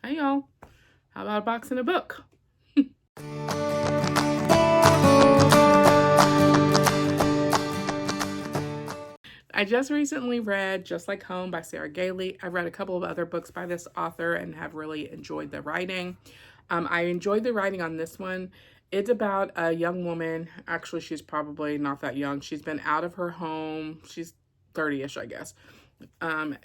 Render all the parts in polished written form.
Hey y'all, how about a box and a book? I just recently read Just Like Home by Sarah Gailey. I've read a couple of other books by this author and have really enjoyed the writing. I enjoyed the writing on this one. It's about a young woman. Actually, she's probably not that young. She's been out of her home. She's 30-ish, I guess.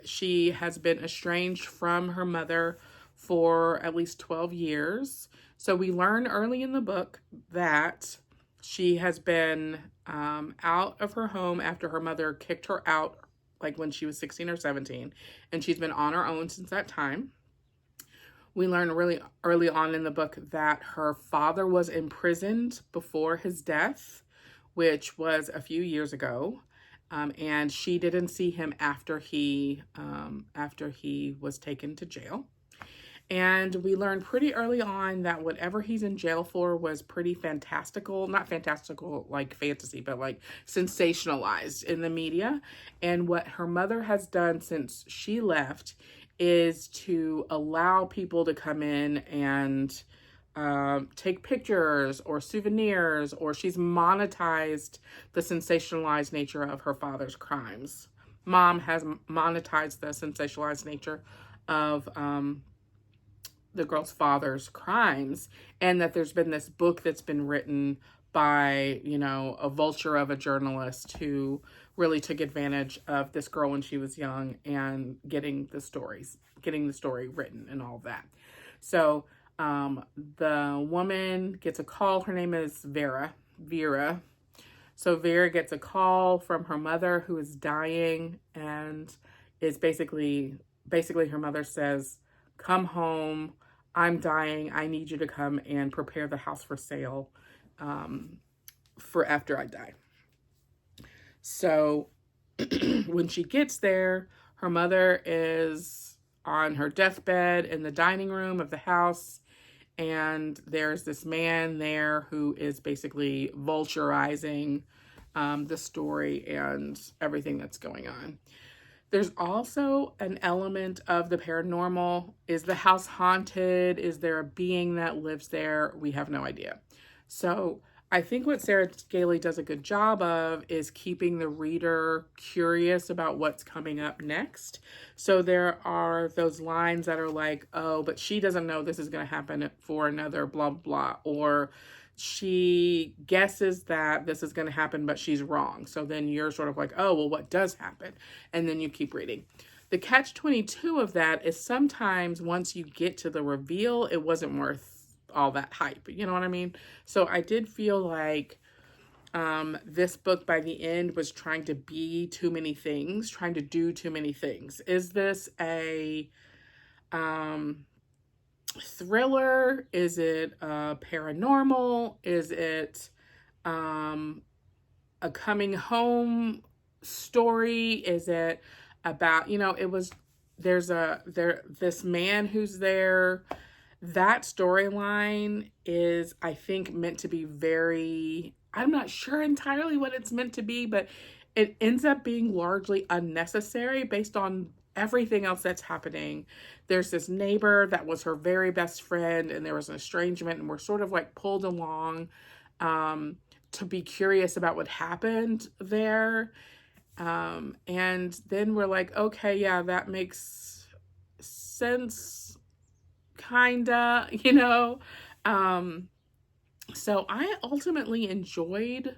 She has been estranged from her mother for at least 12 years. So we learn early in the book that she has been out of her home after her mother kicked her out, like when she was 16 or 17, and she's been on her own since that time. We learn really early on in the book that her father was imprisoned before his death, which was a few years ago. And she didn't see him after he was taken to jail. And we learned pretty early on that whatever he's in jail for was pretty fantastical, not fantastical like fantasy, but like sensationalized in the media. And what her mother has done since she left is to allow people to come in and take pictures or souvenirs, or she's monetized the sensationalized nature of her father's crimes. Mom has monetized the sensationalized nature of the girl's father's crimes, and that there's been this book that's been written by, a vulture of a journalist who really took advantage of this girl when she was young and getting the story written and all of that. So the woman gets a call. Her name is Vera. So Vera gets a call from her mother who is dying, and is basically her mother says, "Come home. I'm dying. I need you to come and prepare the house for sale for after I die." So when she gets there, her mother is on her deathbed in the dining room of the house, and there's this man there who is basically vulturizing the story and everything that's going on. There's also an element of the paranormal. Is the house haunted? Is there a being that lives there? We have no idea. So I think what Sarah Gailey does a good job of is keeping the reader curious about what's coming up next. So there are those lines that are like, oh, but she doesn't know this is going to happen for another blah, blah, or she guesses that this is going to happen, but she's wrong. So then you're sort of like, oh, well, what does happen? And then you keep reading. The catch-22 of that is sometimes once you get to the reveal, it wasn't worth all that hype. You know what I mean? So I did feel like this book by the end was trying to be too many things, trying to do too many things. Is this a thriller? Is it paranormal? Is it a coming home story? Is it about, it was, this man who's there. That storyline is, I think, meant to be very, I'm not sure entirely what it's meant to be, but it ends up being largely unnecessary based on everything else that's happening. There's this neighbor that was her very best friend, and there was an estrangement, and we're sort of like pulled along to be curious about what happened there. And then we're like, okay, yeah, that makes sense, kinda, So I ultimately enjoyed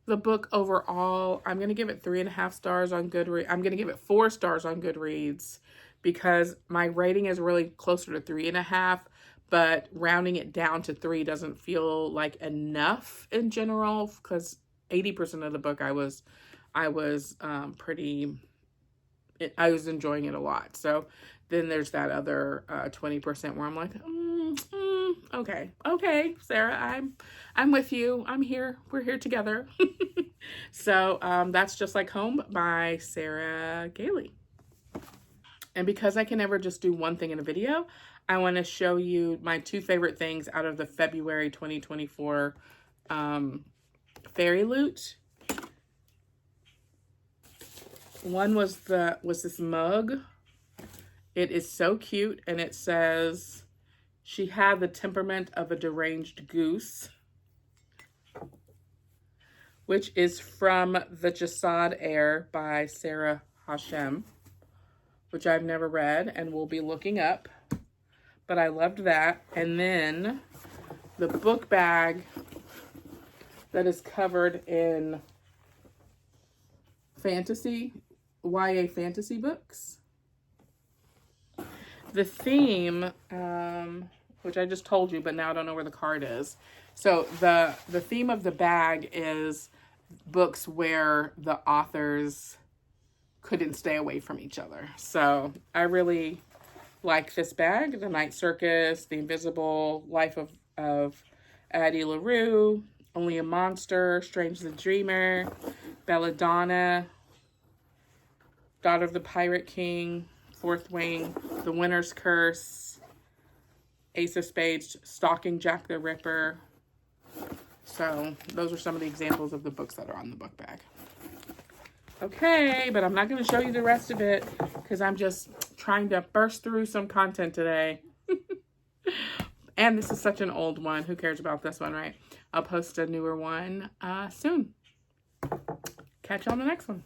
the book overall. I'm going to give it 3.5 stars on Goodreads. I'm going to give it 4 stars on Goodreads because my rating is really closer to 3.5, but rounding it down to 3 doesn't feel like enough in general, because 80% of the book I was enjoying it a lot. So then there's that other 20% where I'm like, okay, Sarah, I'm with you. I'm here. We're here together. So that's Just Like Home by Sarah Gailey. And because I can never just do one thing in a video, I want to show you my 2 favorite things out of the February 2024 Fairy Loot. One was this mug, It is so cute, and it says, "She had the temperament of a deranged goose," which is from The Jasad Heir by Sarah Hashem, which I've never read and will be looking up, but I loved that. And then the book bag that is covered in fantasy, YA fantasy books. The theme, which I just told you, but now I don't know where the card is. So the theme of the bag is books where the authors couldn't stay away from each other. So I really like this bag. The Night Circus, The Invisible Life of Addie LaRue, Only a Monster, Strange the Dreamer, Belladonna, Daughter of the Pirate King, Fourth Wing, The Winter's Curse, Ace of Spades, Stalking Jack the Ripper. So those are some of the examples of the books that are on the book bag. Okay, but I'm not going to show you the rest of it because I'm just trying to burst through some content today. And this is such an old one. Who cares about this one, right? I'll post a newer one soon. Catch you on the next one.